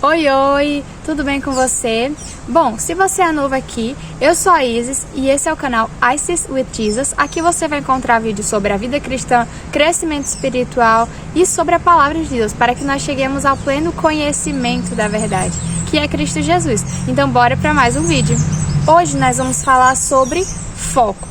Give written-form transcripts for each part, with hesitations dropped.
Oi, oi, tudo bem com você? Bom, se você é novo aqui, eu sou a Isis e esse é o canal Isis with Jesus. Aqui você vai encontrar vídeos sobre a vida cristã, crescimento espiritual e sobre a palavra de Deus, para que nós cheguemos ao pleno conhecimento da verdade, que é Cristo Jesus. Então bora para mais um vídeo. Hoje nós vamos falar sobre foco.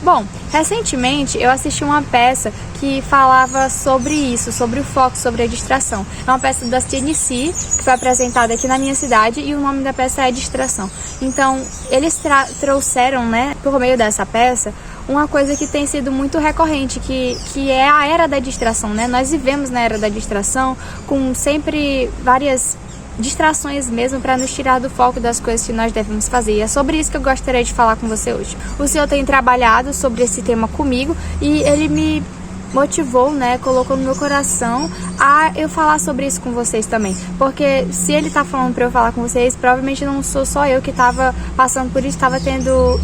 Bom, recentemente eu assisti uma peça que falava sobre isso, sobre o foco, sobre a distração. É uma peça da CNC, que foi apresentada aqui na minha cidade, e o nome da peça é Distração. Então, eles trouxeram, por meio dessa peça, uma coisa que tem sido muito recorrente, que é a era da distração, Nós vivemos na era da distração, com sempre várias distrações mesmo para nos tirar do foco das coisas que nós devemos fazer. E é sobre isso que eu gostaria de falar com você hoje. O Senhor tem trabalhado sobre esse tema comigo e Ele me motivou, colocou no meu coração a eu falar sobre isso com vocês também. Porque se Ele tá falando para eu falar com vocês, provavelmente não sou só eu que estava passando por isso, estava tendo,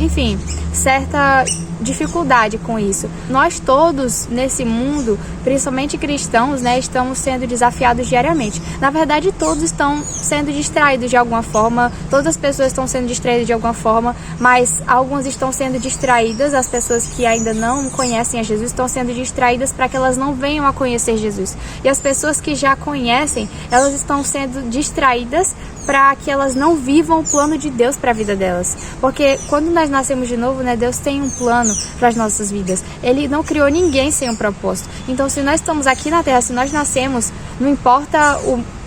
certa dificuldade com isso. Nós todos nesse mundo, principalmente cristãos, estamos sendo desafiados diariamente. Na verdade, todos estão sendo distraídos de alguma forma, todas as pessoas estão sendo distraídas de alguma forma, mas algumas estão sendo distraídas, as pessoas que ainda não conhecem a Jesus estão sendo distraídas para que elas não venham a conhecer Jesus. E as pessoas que já conhecem, elas estão sendo distraídas para que elas não vivam o plano de Deus para a vida delas. Porque quando nós nascemos de novo, Deus tem um plano para as nossas vidas. Ele não criou ninguém sem um propósito. Então, se nós estamos aqui na Terra, se nós nascemos, não importa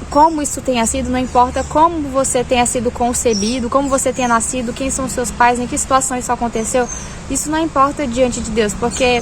como isso tenha sido, não importa como você tenha sido concebido, como você tenha nascido, quem são seus pais, em que situação isso aconteceu, isso não importa diante de Deus, porque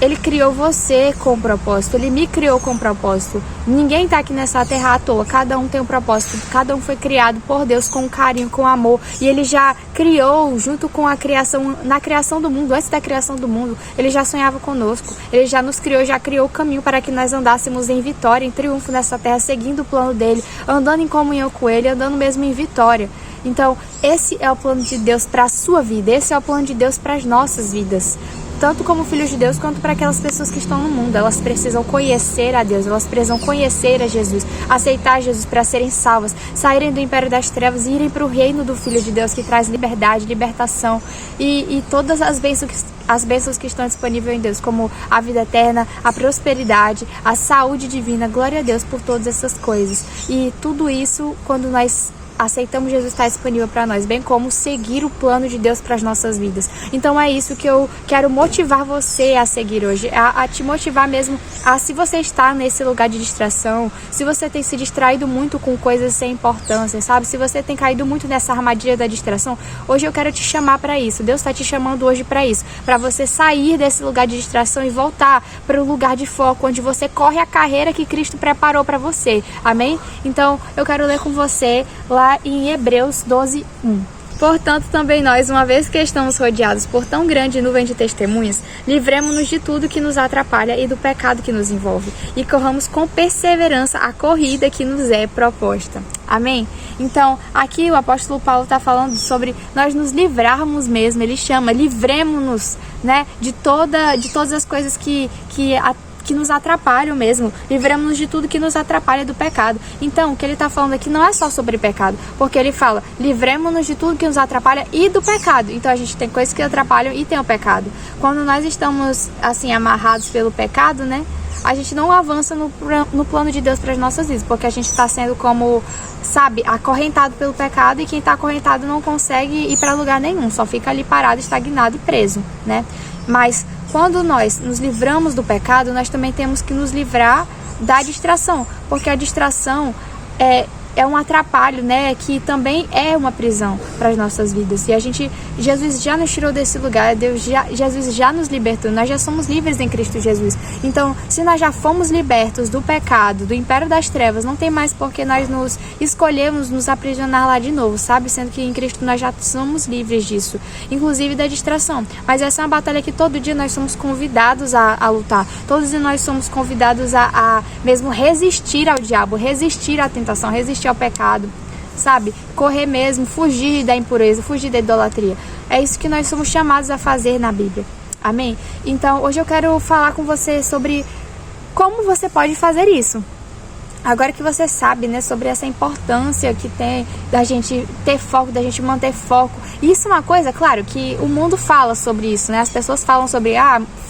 Ele criou você com propósito, Ele me criou com propósito. Ninguém está aqui nessa terra à toa, cada um tem um propósito, cada um foi criado por Deus com carinho, com amor. E Ele já criou junto com a criação, na criação do mundo, antes da criação do mundo, Ele já sonhava conosco. Ele já nos criou, já criou o caminho para que nós andássemos em vitória, em triunfo nessa terra, seguindo o plano dEle, andando em comunhão com Ele, andando mesmo em vitória. Então, esse é o plano de Deus para a sua vida, esse é o plano de Deus para as nossas vidas. Tanto como filhos de Deus, quanto para aquelas pessoas que estão no mundo. Elas precisam conhecer a Deus, elas precisam conhecer a Jesus, aceitar Jesus para serem salvas, saírem do império das trevas e irem para o reino do Filho de Deus, que traz liberdade, libertação e todas as bênçãos que estão disponíveis em Deus, como a vida eterna, a prosperidade, a saúde divina. Glória a Deus por todas essas coisas. E tudo isso, quando nós aceitamos Jesus, está disponível para nós, bem como seguir o plano de Deus para as nossas vidas. Então é isso que eu quero motivar você a seguir hoje, a te motivar mesmo se você está nesse lugar de distração, se você tem se distraído muito com coisas sem importância, sabe? Se você tem caído muito nessa armadilha da distração, hoje eu quero te chamar para isso. Deus está te chamando hoje para isso, para você sair desse lugar de distração e voltar para o lugar de foco, onde você corre a carreira que Cristo preparou para você. Amém? Então eu quero ler com você lá em Hebreus 12:1. Portanto, também nós, uma vez que estamos rodeados por tão grande nuvem de testemunhas, livremo-nos de tudo que nos atrapalha e do pecado que nos envolve, e corramos com perseverança a corrida que nos é proposta. Amém? Então, aqui o apóstolo Paulo está falando sobre nós nos livrarmos mesmo. Ele chama, livremo-nos, de todas as coisas que nos atrapalham mesmo, livramos-nos de tudo que nos atrapalha do pecado. Então, o que ele está falando aqui não é só sobre pecado, porque ele fala, livremos-nos de tudo que nos atrapalha e do pecado. Então, a gente tem coisas que atrapalham e tem o pecado. Quando nós estamos, amarrados pelo pecado, a gente não avança no plano de Deus para as nossas vidas, porque a gente está sendo como, acorrentado pelo pecado, e quem está acorrentado não consegue ir para lugar nenhum, só fica ali parado, estagnado e preso, Mas quando nós nos livramos do pecado, nós também temos que nos livrar da distração, porque a distração é um atrapalho, que também é uma prisão para as nossas vidas. E Jesus já nos tirou desse lugar, Jesus já nos libertou, nós já somos livres em Cristo Jesus. Então, se nós já fomos libertos do pecado, do império das trevas, não tem mais por que nós nos escolhemos nos aprisionar lá de novo, sendo que em Cristo nós já somos livres disso, inclusive da distração. Mas essa é uma batalha que todo dia nós somos convidados a lutar, todos nós somos convidados a mesmo resistir ao diabo, resistir à tentação, resistir ao pecado, correr mesmo, fugir da impureza, fugir da idolatria. É isso que nós somos chamados a fazer na Bíblia. Amém? Então, hoje eu quero falar com você sobre como você pode fazer isso. Agora que você sabe, né, sobre essa importância que tem da gente ter foco, da gente manter foco. Isso é uma coisa, claro, que o mundo fala sobre isso, né? As pessoas falam sobre,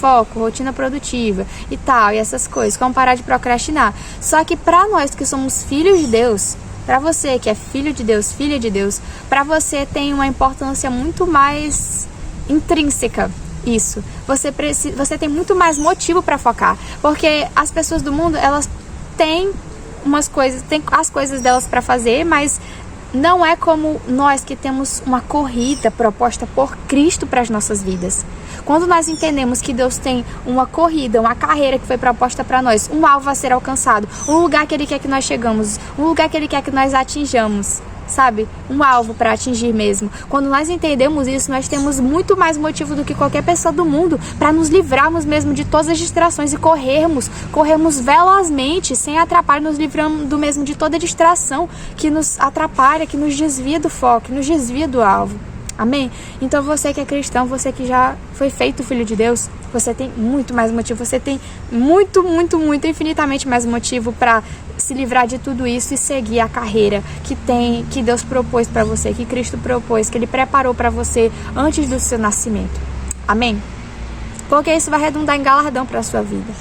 foco, rotina produtiva e tal, e essas coisas, como parar de procrastinar. Só que pra nós que somos filhos de Deus, pra você que é filho de Deus, filha de Deus, pra você tem uma importância muito mais intrínseca. Isso. Você tem muito mais motivo pra focar. Porque as pessoas do mundo, elas têm tem as coisas delas para fazer, mas não é como nós que temos uma corrida proposta por Cristo para as nossas vidas. Quando nós entendemos que Deus tem uma corrida, uma carreira que foi proposta para nós, um alvo a ser alcançado, um lugar que Ele quer que nós chegamos, um lugar que Ele quer que nós atinjamos, sabe? Um alvo para atingir mesmo. Quando nós entendemos isso, nós temos muito mais motivo do que qualquer pessoa do mundo para nos livrarmos mesmo de todas as distrações e corrermos velozmente, sem atrapalhar, nos livrando mesmo de toda distração que nos atrapalha, que nos desvia do foco, que nos desvia do alvo. Amém? Então você que é cristão, você que já foi feito filho de Deus, você tem muito mais motivo, você tem muito, infinitamente mais motivo para se livrar de tudo isso e seguir a carreira que Deus propôs para você, que Cristo propôs, que Ele preparou para você antes do seu nascimento. Amém? Porque isso vai redundar em galardão para a sua vida.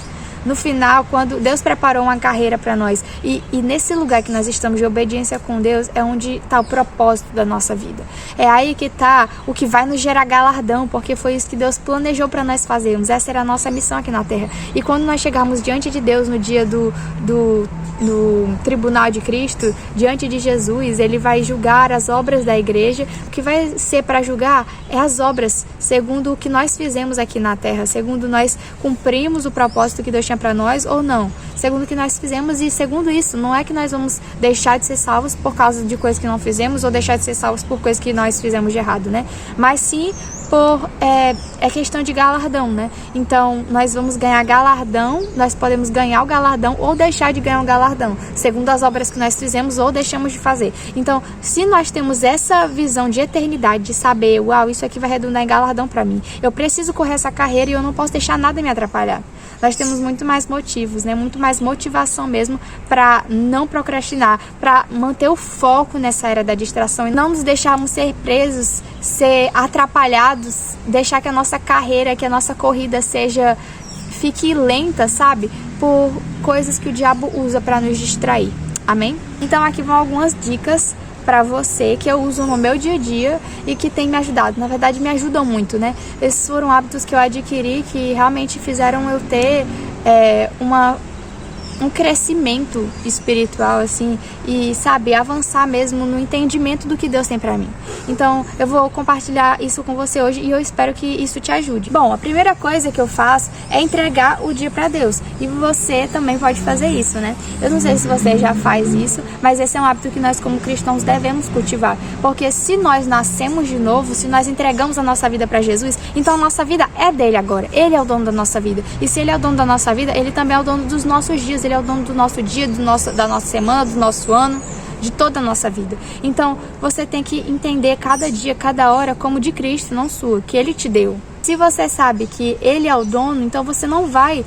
No final, quando Deus preparou uma carreira para nós, e nesse lugar que nós estamos de obediência com Deus, é onde está o propósito da nossa vida. É aí que está o que vai nos gerar galardão, porque foi isso que Deus planejou para nós fazermos. Essa era a nossa missão aqui na Terra. E quando nós chegarmos diante de Deus no dia do tribunal de Cristo, diante de Jesus, Ele vai julgar as obras da igreja. O que vai ser para julgar é as obras, segundo o que nós fizemos aqui na Terra, segundo nós cumprimos o propósito que Deus tinha para nós ou não, segundo o que nós fizemos. E segundo isso, não é que nós vamos deixar de ser salvos por causa de coisas que não fizemos ou deixar de ser salvos por coisas que nós fizemos de errado, né? Mas sim é questão de galardão, né? Então, nós vamos ganhar galardão, nós podemos ganhar o galardão ou deixar de ganhar o galardão, segundo as obras que nós fizemos ou deixamos de fazer. Então, se nós temos essa visão de eternidade, de saber, isso aqui vai redundar em galardão para mim, eu preciso correr essa carreira e eu não posso deixar nada me atrapalhar. Nós temos muito mais motivos, né? Muito mais motivação mesmo para não procrastinar, para manter o foco nessa era da distração e não nos deixarmos ser presos, ser atrapalhados, deixar que a nossa carreira, que a nossa corrida fique lenta, sabe? Por coisas que o diabo usa para nos distrair. Amém? Então aqui vão algumas dicas para você que eu uso no meu dia a dia e que tem me ajudado. Na verdade, me ajudam muito, né? Esses foram hábitos que eu adquiri que realmente fizeram eu ter um crescimento espiritual, assim, e, sabe, avançar mesmo no entendimento do que Deus tem pra mim. Então, eu vou compartilhar isso com você hoje e eu espero que isso te ajude. Bom, a primeira coisa que eu faço é entregar o dia pra Deus. E você também pode fazer isso, né? Eu não sei se você já faz isso, mas esse é um hábito que nós, como cristãos, devemos cultivar. Porque se nós nascemos de novo, se nós entregamos a nossa vida pra Jesus, então a nossa vida é dele agora. Ele é o dono da nossa vida. E se ele é o dono da nossa vida, ele também é o dono dos nossos dias. Ele é o dono do nosso dia, da nossa semana, do nosso ano, de toda a nossa vida. Então, você tem que entender cada dia, cada hora como de Cristo, não sua, que Ele te deu. Se você sabe que Ele é o dono, então você não vai,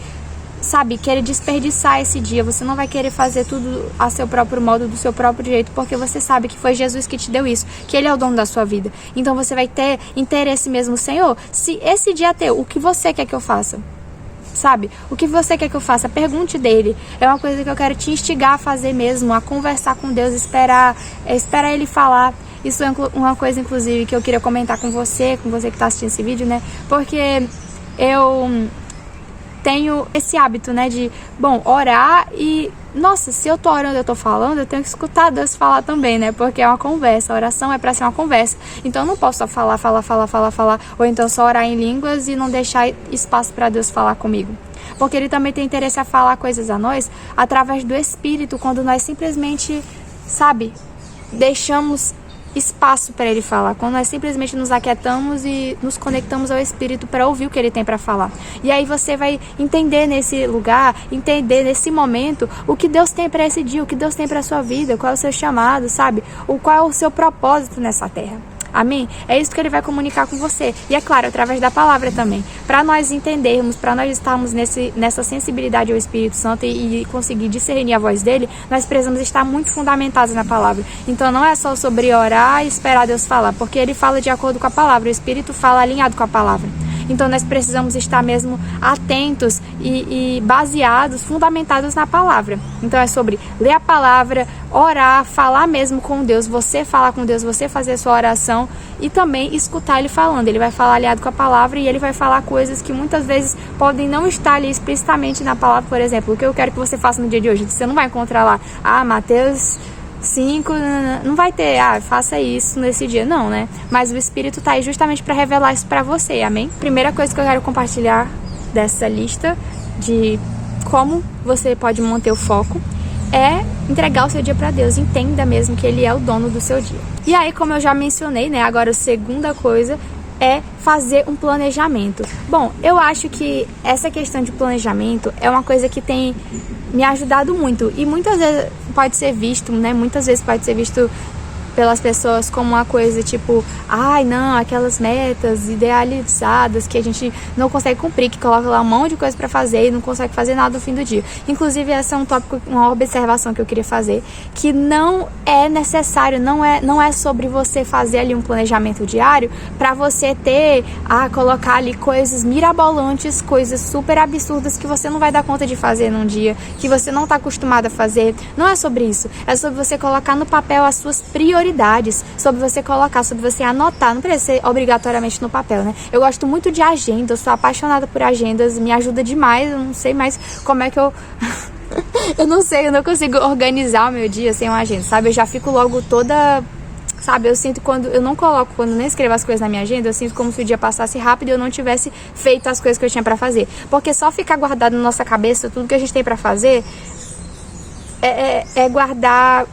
querer desperdiçar esse dia. Você não vai querer fazer tudo a seu próprio modo, do seu próprio jeito, porque você sabe que foi Jesus que te deu isso, que Ele é o dono da sua vida. Então, você vai ter interesse mesmo, Senhor, se esse dia é teu, o que você quer que eu faça? Sabe? O que você quer que eu faça? Pergunte dele. É uma coisa que eu quero te instigar a fazer mesmo, a conversar com Deus, esperar ele falar. Isso é uma coisa, inclusive, que eu queria comentar com você que está assistindo esse vídeo, né? Porque eu tenho esse hábito, né, de, orar e, nossa, se eu tô orando, eu tô falando, eu tenho que escutar Deus falar também, né, porque é uma conversa, a oração é pra ser uma conversa, então eu não posso só falar, ou então só orar em línguas e não deixar espaço pra Deus falar comigo, porque Ele também tem interesse a falar coisas a nós através do Espírito, quando nós simplesmente, deixamos espaço para Ele falar, quando nós simplesmente nos aquietamos e nos conectamos ao Espírito para ouvir o que Ele tem para falar. E aí você vai entender nesse lugar, entender nesse momento o que Deus tem para esse dia, o que Deus tem para sua vida, qual é o seu chamado, qual é o seu propósito nessa terra. Amém? É isso que ele vai comunicar com você. E é claro, através da palavra também. Para nós entendermos, para nós estarmos nessa sensibilidade ao Espírito Santo e conseguir discernir a voz dele, nós precisamos estar muito fundamentados na palavra. Então não é só sobre orar e esperar Deus falar, porque ele fala de acordo com a palavra, o Espírito fala alinhado com a palavra. Então nós precisamos estar mesmo atentos e baseados, fundamentados na palavra. Então é sobre ler a palavra, orar, falar mesmo com Deus, você falar com Deus, você fazer a sua oração e também escutar ele falando. Ele vai falar aliado com a palavra e ele vai falar coisas que muitas vezes podem não estar ali explicitamente na palavra. Por exemplo, o que eu quero que você faça no dia de hoje, você não vai encontrar lá, Mateus 5, não vai ter, faça isso nesse dia, não, né? Mas o Espírito tá aí justamente para revelar isso para você, amém? Primeira coisa que eu quero compartilhar dessa lista de como você pode manter o foco é entregar o seu dia para Deus. Entenda mesmo que Ele é o dono do seu dia. E aí, como eu já mencionei, né? Agora a segunda coisa é fazer um planejamento. Bom, eu acho que essa questão de planejamento é uma coisa que tem me ajudado muito e muitas vezes pode ser visto, né? Muitas vezes pode ser visto pelas pessoas como uma coisa tipo, não, aquelas metas idealizadas que a gente não consegue cumprir, que coloca lá um monte de coisa para fazer e não consegue fazer nada no fim do dia. Inclusive, essa é um tópico, uma observação que eu queria fazer, que não é necessário, não é sobre você fazer ali um planejamento diário para você ter, colocar ali coisas mirabolantes, coisas super absurdas que você não vai dar conta de fazer num dia, que você não está acostumado a fazer. Não é sobre isso, é sobre você colocar no papel as suas prioridades, sobre você colocar, sobre você anotar, não precisa ser obrigatoriamente no papel, né? Eu gosto muito de agenda, eu sou apaixonada por agendas, me ajuda demais, eu não sei mais como é que eu... eu não consigo organizar o meu dia sem uma agenda, sabe? Eu já fico logo toda... Sabe, eu sinto quando eu não nem escrevo as coisas na minha agenda, eu sinto como se o dia passasse rápido e eu não tivesse feito as coisas que eu tinha pra fazer. Porque só ficar guardado na nossa cabeça tudo que a gente tem pra fazer é guardar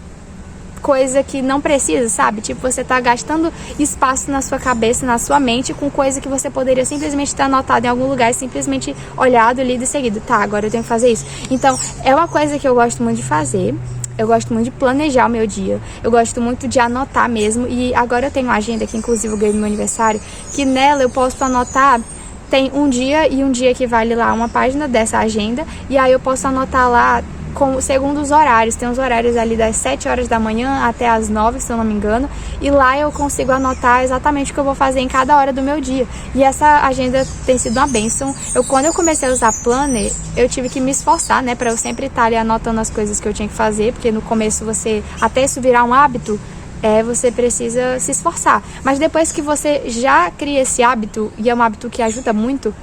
coisa que não precisa, sabe? Tipo, você tá gastando espaço na sua cabeça, na sua mente, com coisa que você poderia simplesmente ter anotado em algum lugar e simplesmente olhado, lido e seguido. Tá, agora eu tenho que fazer isso. Então, é uma coisa que eu gosto muito de fazer. Eu gosto muito de planejar o meu dia. Eu gosto muito de anotar mesmo. E agora eu tenho uma agenda que, inclusive, eu ganhei no meu aniversário, que nela eu posso anotar. Tem um dia e um dia que vale lá uma página dessa agenda. E aí eu posso anotar lá segundo os horários. Tem os horários ali das 7 horas da manhã até as 9, se eu não me engano. E lá eu consigo anotar exatamente o que eu vou fazer em cada hora do meu dia. E essa agenda tem sido uma bênção. Quando eu comecei a usar Planner, eu tive que me esforçar, né? Pra eu sempre estar ali anotando as coisas que eu tinha que fazer. Porque no começo até isso virar um hábito, você precisa se esforçar. Mas depois que você já cria esse hábito, e é um hábito que ajuda muito,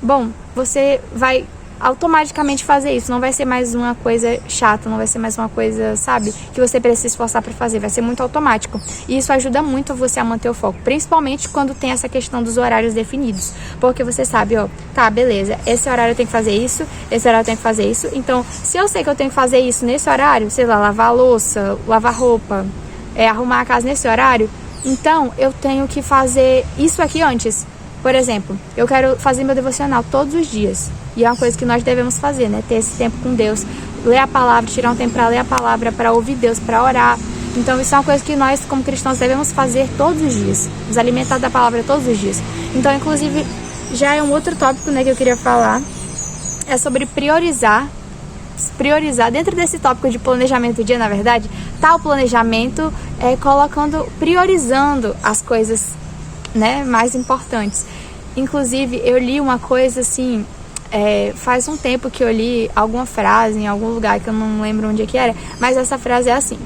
bom, você vai automaticamente fazer isso, não vai ser mais uma coisa chata, não vai ser mais uma coisa, sabe, que você precisa se esforçar para fazer, vai ser muito automático. E isso ajuda muito você a manter o foco, principalmente quando tem essa questão dos horários definidos, porque você sabe, tá, beleza, esse horário eu tenho que fazer isso, esse horário eu tenho que fazer isso, então, se eu sei que eu tenho que fazer isso nesse horário, sei lá, lavar a louça, lavar roupa, arrumar a casa nesse horário, então eu tenho que fazer isso aqui antes. Por exemplo, eu quero fazer meu devocional todos os dias. E é uma coisa que nós devemos fazer, né? Ter esse tempo com Deus. Ler a palavra, tirar um tempo para ler a palavra, para ouvir Deus, para orar. Então isso é uma coisa que nós, como cristãos, devemos fazer todos os dias. Nos alimentar da palavra todos os dias. Então, inclusive, já é um outro tópico, né, que eu queria falar. É sobre priorizar. Dentro desse tópico de planejamento do dia, na verdade, tá o planejamento priorizando as coisas, né, mais importantes. Inclusive, eu li uma coisa assim, faz um tempo que eu li alguma frase em algum lugar que eu não lembro onde é que era, mas essa frase é assim: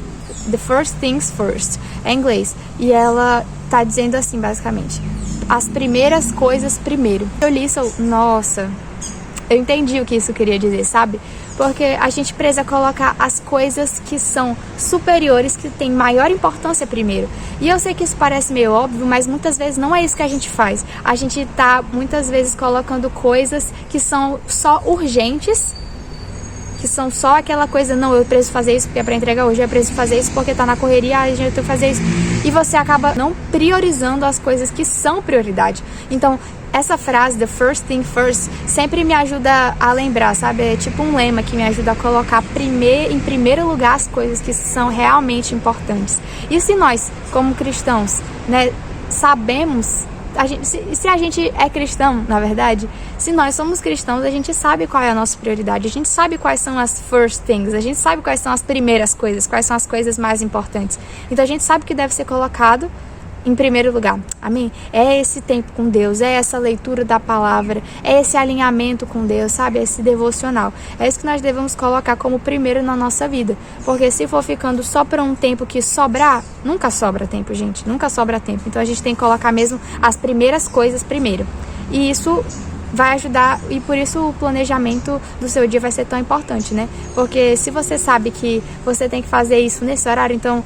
the first things first, é em inglês, e ela tá dizendo assim, basicamente, as primeiras coisas primeiro. Eu li isso, nossa, eu entendi o que isso queria dizer, sabe? Porque a gente precisa colocar as coisas que são superiores, que têm maior importância primeiro. E eu sei que isso parece meio óbvio, mas muitas vezes não é isso que a gente faz. A gente tá muitas vezes colocando coisas que são só urgentes, que são só aquela coisa, não, eu preciso fazer isso porque é pra entregar hoje, eu preciso fazer isso porque tá na correria, a gente tem que fazer isso. E você acaba não priorizando as coisas que são prioridade. Então, essa frase, the first thing first, sempre me ajuda a lembrar, sabe? É tipo um lema que me ajuda a colocar em primeiro lugar as coisas que são realmente importantes. E se nós, como cristãos, né, sabemos, se a gente é cristão, na verdade, se nós somos cristãos, a gente sabe qual é a nossa prioridade, a gente sabe quais são as first things, a gente sabe quais são as primeiras coisas, quais são as coisas mais importantes. Então a gente sabe que deve ser colocado em primeiro lugar, amém? É esse tempo com Deus, é essa leitura da palavra, é esse alinhamento com Deus, sabe? É esse devocional. É isso que nós devemos colocar como primeiro na nossa vida. Porque se for ficando só para um tempo que sobrar, nunca sobra tempo, gente, nunca sobra tempo. Então a gente tem que colocar mesmo as primeiras coisas primeiro. E isso vai ajudar, e por isso o planejamento do seu dia vai ser tão importante, né? Porque se você sabe que você tem que fazer isso nesse horário, então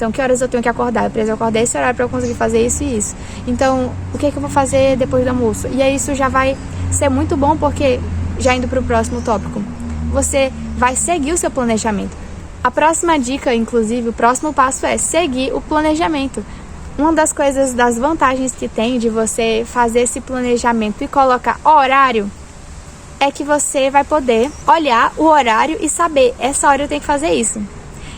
que horas eu tenho que acordar? Eu preciso acordar esse horário para eu conseguir fazer isso e isso. Então, o que é que eu vou fazer depois do almoço? E aí isso já vai ser muito bom, porque, já indo para o próximo tópico, você vai seguir o seu planejamento. A próxima dica, inclusive, o próximo passo é seguir o planejamento. Uma das coisas, das vantagens que tem de você fazer esse planejamento e colocar horário, é que você vai poder olhar o horário e saber, essa hora eu tenho que fazer isso.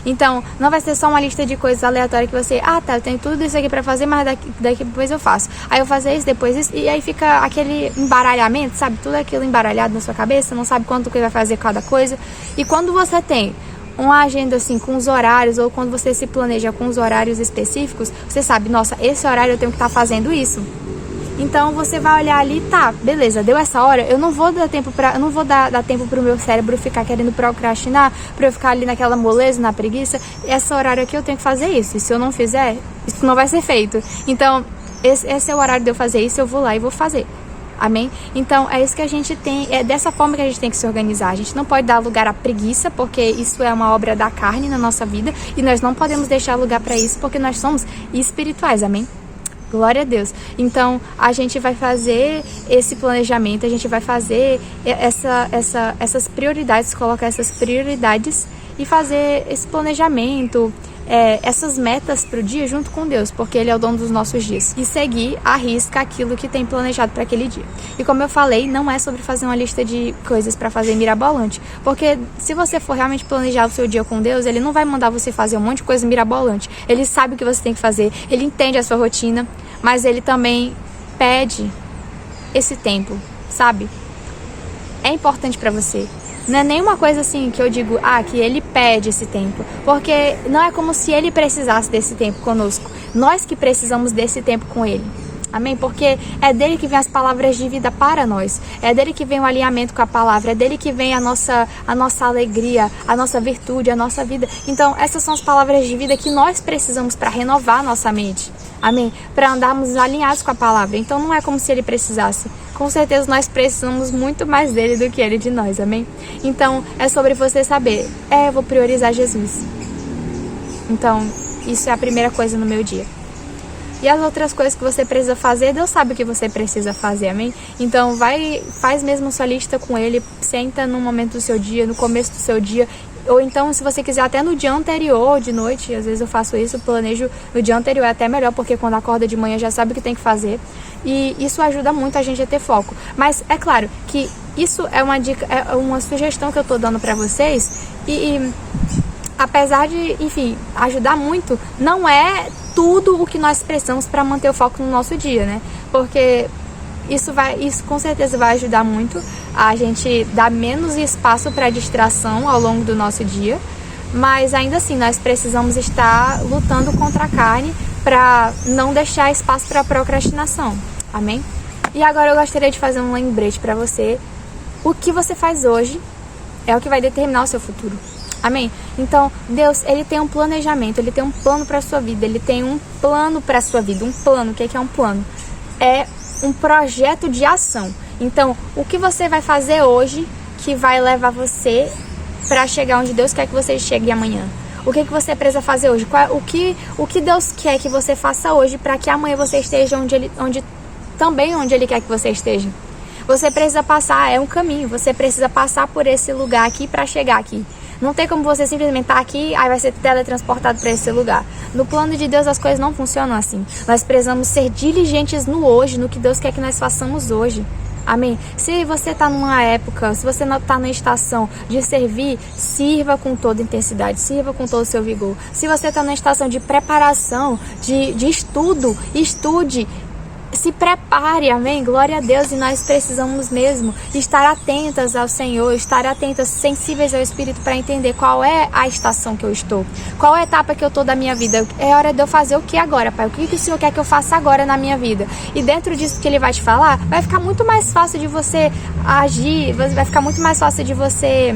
Então, não vai ser só uma lista de coisas aleatórias que você, eu tenho tudo isso aqui pra fazer, mas daqui depois eu faço. Aí eu fazer isso, depois isso, e aí fica aquele embaralhamento, sabe? Tudo aquilo embaralhado na sua cabeça, não sabe quanto que vai fazer cada coisa. E quando você tem uma agenda assim com os horários, ou quando você se planeja com os horários específicos, você sabe, nossa, esse horário eu tenho que estar fazendo isso. Então você vai olhar ali, beleza, deu essa hora, eu não vou dar tempo dar tempo pro meu cérebro ficar querendo procrastinar, pra eu ficar ali naquela moleza, na preguiça. Esse horário aqui eu tenho que fazer isso, e se eu não fizer, isso não vai ser feito. Então, esse é o horário de eu fazer isso, eu vou lá e vou fazer. Amém? Então, é isso que a gente tem, é dessa forma que a gente tem que se organizar. A gente não pode dar lugar à preguiça, porque isso é uma obra da carne na nossa vida, e nós não podemos deixar lugar para isso, porque nós somos espirituais, amém? Glória a Deus. Então, a gente vai fazer esse planejamento, a gente vai fazer essas prioridades, colocar essas prioridades e fazer esse planejamento, essas metas para o dia junto com Deus, porque Ele é o dono dos nossos dias. E seguir à risca aquilo que tem planejado para aquele dia. E como eu falei, não é sobre fazer uma lista de coisas para fazer mirabolante, porque se você for realmente planejar o seu dia com Deus, Ele não vai mandar você fazer um monte de coisa mirabolante. Ele sabe o que você tem que fazer, Ele entende a sua rotina, mas Ele também pede esse tempo, sabe? É importante para você. Não é nenhuma coisa assim que eu digo, que Ele pede esse tempo. Porque não é como se Ele precisasse desse tempo conosco. Nós que precisamos desse tempo com Ele. Amém? Porque é dele que vem as palavras de vida para nós. É dele que vem o alinhamento com a palavra. É dele que vem a nossa alegria, a nossa virtude, a nossa vida. Então, essas são as palavras de vida que nós precisamos para renovar a nossa mente. Amém? Para andarmos alinhados com a palavra. Então, não é como se Ele precisasse. Com certeza, nós precisamos muito mais dele do que Ele de nós. Amém? Então, é sobre você saber. Eu vou priorizar Jesus. Então, isso é a primeira coisa no meu dia. E as outras coisas que você precisa fazer, Deus sabe o que você precisa fazer, amém? Então faz mesmo sua lista com Ele, senta no momento do seu dia, no começo do seu dia, ou então se você quiser até no dia anterior, de noite, às vezes eu faço isso, planejo no dia anterior, é até melhor, porque quando acorda de manhã já sabe o que tem que fazer, e isso ajuda muito a gente a ter foco. Mas é claro que isso é uma dica, é uma sugestão que eu tô dando pra vocês, e apesar de, enfim, ajudar muito, não é tudo o que nós precisamos para manter o foco no nosso dia, né? Porque isso com certeza vai ajudar muito a gente dar menos espaço para distração ao longo do nosso dia, mas ainda assim nós precisamos estar lutando contra a carne para não deixar espaço para procrastinação, amém? E agora eu gostaria de fazer um lembrete para você. O que você faz hoje é o que vai determinar o seu futuro. Amém? Então, Deus, Ele tem um planejamento, Ele tem um plano para a sua vida, Ele tem um plano para a sua vida. Um plano, o que é um plano? É um projeto de ação. Então, o que você vai fazer hoje que vai levar você para chegar onde Deus quer que você chegue amanhã? O que você precisa fazer hoje? O que Deus quer que você faça hoje para que amanhã você esteja onde Ele quer que você esteja? Você precisa passar, é um caminho, você precisa passar por esse lugar aqui para chegar aqui. Não tem como você simplesmente estar aqui, aí vai ser teletransportado para esse lugar. No plano de Deus as coisas não funcionam assim. Nós precisamos ser diligentes no hoje, no que Deus quer que nós façamos hoje. Amém? Se você está numa época, se você não está numa estação de servir, sirva com toda intensidade, sirva com todo o seu vigor. Se você está numa estação de preparação, de estudo, estude, se prepare, amém? Glória a Deus, e nós precisamos mesmo estar atentas ao Senhor, estar atentas, sensíveis ao Espírito para entender qual é a estação que eu estou, qual é a etapa que eu estou da minha vida. É hora de eu fazer o que agora, Pai? O que o Senhor quer que eu faça agora na minha vida? E dentro disso que Ele vai te falar, vai ficar muito mais fácil de você agir, vai ficar muito mais fácil de você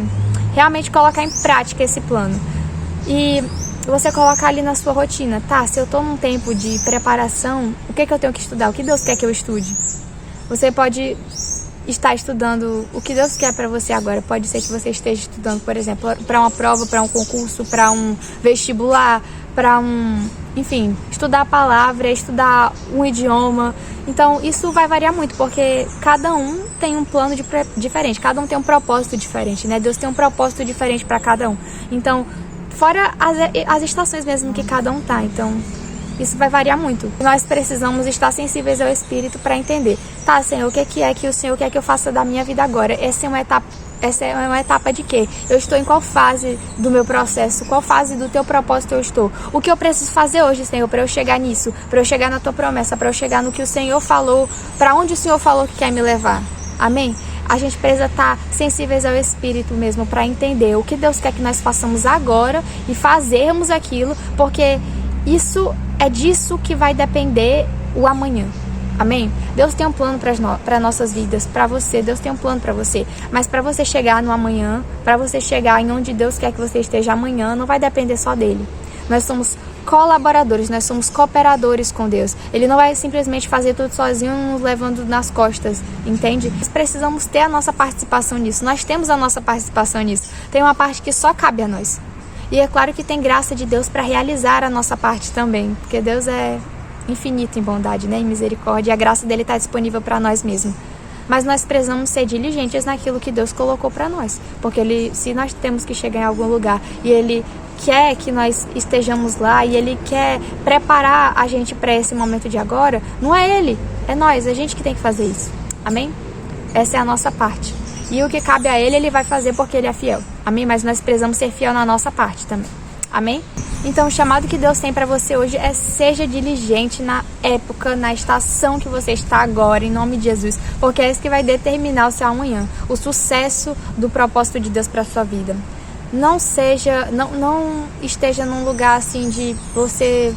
realmente colocar em prática esse plano. E você colocar ali na sua rotina, tá? Se eu tô num tempo de preparação, o que eu tenho que estudar? O que Deus quer que eu estude? Você pode estar estudando o que Deus quer para você agora. Pode ser que você esteja estudando, por exemplo, para uma prova, para um concurso, para um vestibular, para enfim, estudar a palavra, estudar um idioma. Então, isso vai variar muito, porque cada um tem um plano diferente, cada um tem um propósito diferente, né? Deus tem um propósito diferente para cada um. Então, fora as estações mesmo que cada um tá, então isso vai variar muito. Nós precisamos estar sensíveis ao Espírito para entender, tá, Senhor, o que é que o Senhor quer que eu faça da minha vida agora? Essa é uma etapa de quê? Eu estou em qual fase do meu processo? Qual fase do teu propósito eu estou? O que eu preciso fazer hoje, Senhor, para eu chegar nisso? Para eu chegar na tua promessa? Para eu chegar no que o Senhor falou? Para onde o Senhor falou que quer me levar? Amém? A gente precisa estar sensíveis ao Espírito mesmo para entender o que Deus quer que nós façamos agora e fazermos aquilo, porque isso é disso que vai depender o amanhã. Amém? Deus tem um plano para nossas vidas, para você. Deus tem um plano para você. Mas para você chegar no amanhã, para você chegar em onde Deus quer que você esteja amanhã, não vai depender só dele. Nós somos colaboradores, nós somos cooperadores com Deus. Ele não vai simplesmente fazer tudo sozinho, nos levando nas costas, entende? Nós precisamos ter a nossa participação nisso. Nós temos a nossa participação nisso. Tem uma parte que só cabe a nós. E é claro que tem graça de Deus para realizar a nossa parte também, porque Deus é infinito em bondade, né? Em misericórdia. E a graça dele está disponível para nós mesmos. Mas nós precisamos ser diligentes naquilo que Deus colocou para nós. Porque se nós temos que chegar em algum lugar e Ele quer que nós estejamos lá e Ele quer preparar a gente para esse momento de agora, não é Ele, é nós, é a gente que tem que fazer isso. Amém? Essa é a nossa parte. E o que cabe a Ele, Ele vai fazer porque Ele é fiel. Amém? Mas nós precisamos ser fiel na nossa parte também. Amém? Então, o chamado que Deus tem para você hoje é: seja diligente na época, na estação que você está agora, em nome de Jesus, porque é isso que vai determinar o seu amanhã, o sucesso do propósito de Deus para sua vida. Não esteja num lugar assim de você,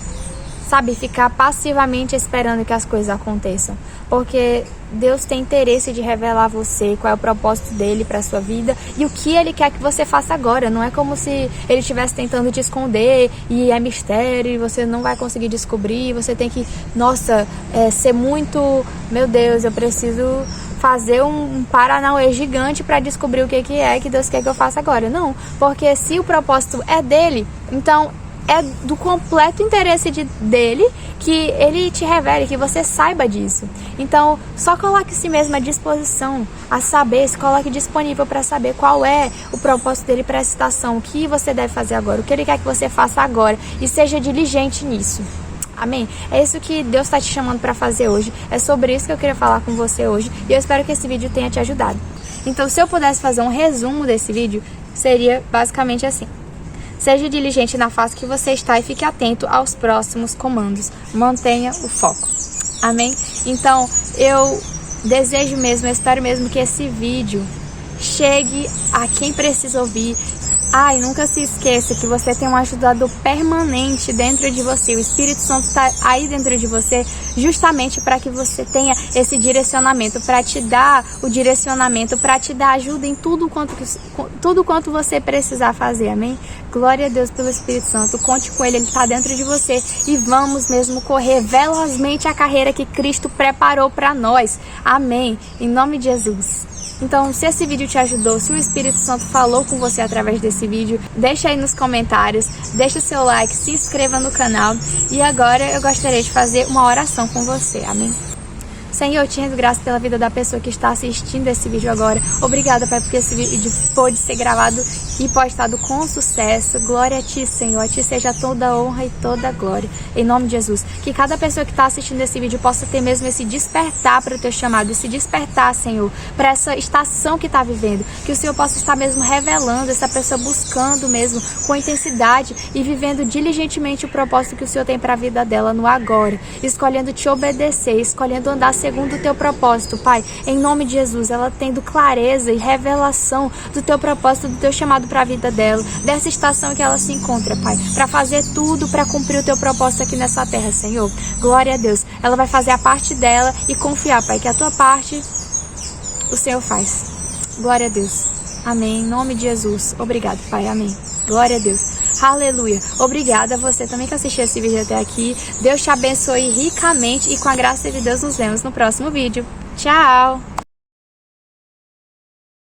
sabe, ficar passivamente esperando que as coisas aconteçam, porque Deus tem interesse de revelar a você qual é o propósito dele para sua vida e o que ele quer que você faça agora. Não é como se ele estivesse tentando te esconder e é mistério e você não vai conseguir descobrir. Você tem que, ser muito, meu Deus, eu preciso fazer um paranauê gigante para descobrir o que é que Deus quer que eu faça agora. Não, porque se o propósito é dele, então é do completo interesse dele que ele te revele, que você saiba disso. Então, só coloque si mesmo à disposição, a saber, se coloque disponível para saber qual é o propósito dele para essa estação, o que você deve fazer agora, o que ele quer que você faça agora, e seja diligente nisso. Amém? É isso que Deus está te chamando para fazer hoje. É sobre isso que eu queria falar com você hoje, e eu espero que esse vídeo tenha te ajudado. Então, se eu pudesse fazer um resumo desse vídeo, seria basicamente assim: seja diligente na fase que você está e fique atento aos próximos comandos. Mantenha o foco. Amém? Então, eu desejo mesmo, eu espero mesmo que esse vídeo chegue a quem precisa ouvir. E nunca se esqueça que você tem um ajudador permanente dentro de você. O Espírito Santo está aí dentro de você justamente para que você tenha esse direcionamento, para te dar o direcionamento, para te dar ajuda em tudo quanto você precisar fazer. Amém? Glória a Deus pelo Espírito Santo. Conte com Ele está dentro de você. E vamos mesmo correr velozmente a carreira que Cristo preparou para nós. Amém? Em nome de Jesus. Então, se esse vídeo te ajudou, se o Espírito Santo falou com você através desse vídeo, deixa aí nos comentários, deixa o seu like, se inscreva no canal. E agora eu gostaria de fazer uma oração com você. Amém? Senhor, eu te rendo graça pela vida da pessoa que está assistindo esse vídeo agora. Obrigada, Pai, porque esse vídeo pôde ser gravado e postado com sucesso. Glória a Ti, Senhor. A Ti seja toda a honra e toda a glória. Em nome de Jesus. Que cada pessoa que está assistindo esse vídeo possa ter mesmo esse despertar para o Teu chamado, esse despertar, Senhor, para essa estação que está vivendo. Que o Senhor possa estar mesmo revelando, essa pessoa buscando mesmo com intensidade e vivendo diligentemente o propósito que o Senhor tem para a vida dela no agora. Escolhendo Te obedecer, escolhendo andar segundo o Teu propósito, Pai. Em nome de Jesus, ela tendo clareza e revelação do Teu propósito, do Teu chamado para a vida dela, dessa estação que ela se encontra, Pai, para fazer tudo para cumprir o Teu propósito aqui nessa terra, Senhor. Glória a Deus. Ela vai fazer a parte dela e confiar, Pai, que a Tua parte o Senhor faz. Glória a Deus. Amém. Em nome de Jesus. Obrigado, Pai. Amém. Glória a Deus. Aleluia. Obrigada a você também que assistiu esse vídeo até aqui. Deus te abençoe ricamente e com a graça de Deus nos vemos no próximo vídeo. Tchau!